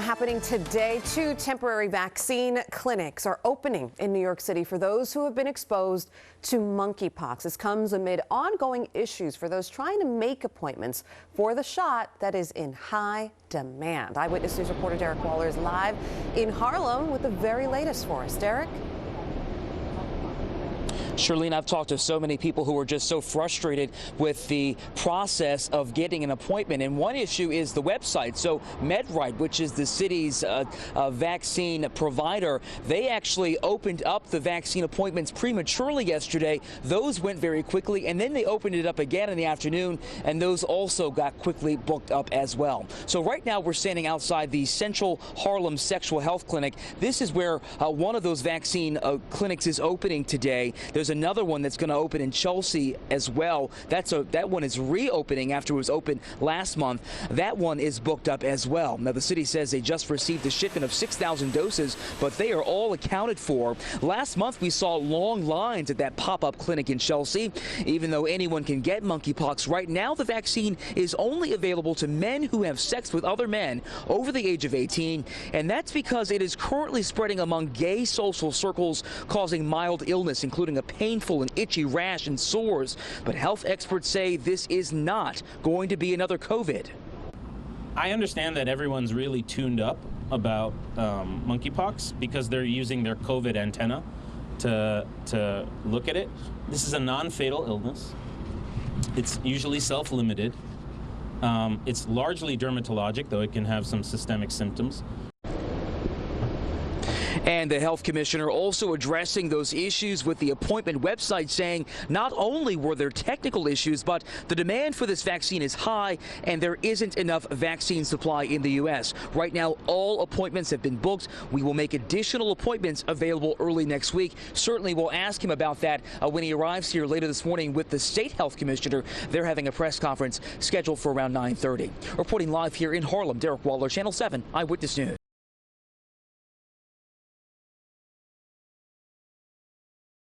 happening today. 2 temporary vaccine clinics are opening in New York City for those who have been exposed to monkeypox. This comes amid ongoing issues for those trying to make appointments for the shot that is in high demand. Eyewitness News reporter Derek Waller is live in Harlem with the very latest for us. Derek? Shirlene, I've talked to so many people who are just so frustrated with the process of getting an appointment. And one issue is the website. So MedRite, which is the city's vaccine provider, they actually opened up the vaccine appointments prematurely yesterday. Those went very quickly, and then they opened it up again in the afternoon, and those also got quickly booked up as well. So right now we're standing outside the Central Harlem Sexual Health Clinic. This is where one of those vaccine clinics is opening today. There's another one that's going to open in Chelsea as well. That one is reopening after it was open last month. That one is booked up as well. Now, the city says they just received a shipment of 6,000 doses, but they are all accounted for. Last month, we saw long lines at that pop-up clinic in Chelsea. Even though anyone can get monkeypox, right now the vaccine is only available to men who have sex with other men over the age of 18, and that's because it is currently spreading among gay social circles, causing mild illness, including a painful and itchy rash and sores. But health experts say this is not going to be another COVID. I understand that everyone's really tuned up about monkeypox because they're using their COVID antenna to look at it. This is a non-fatal illness. It's usually self-limited. It's largely dermatologic, though it can have some systemic symptoms. And the health commissioner also addressing those issues with the appointment website, saying not only were there technical issues, but the demand for this vaccine is high and there isn't enough vaccine supply in the U.S. Right now, all appointments have been booked. We will make additional appointments available early next week. Certainly we'll ask him about that when he arrives here later this morning with the state health commissioner. They're having a press conference scheduled for around 9:30. Reporting live here in Harlem, Derek Waller, Channel 7 Eyewitness News.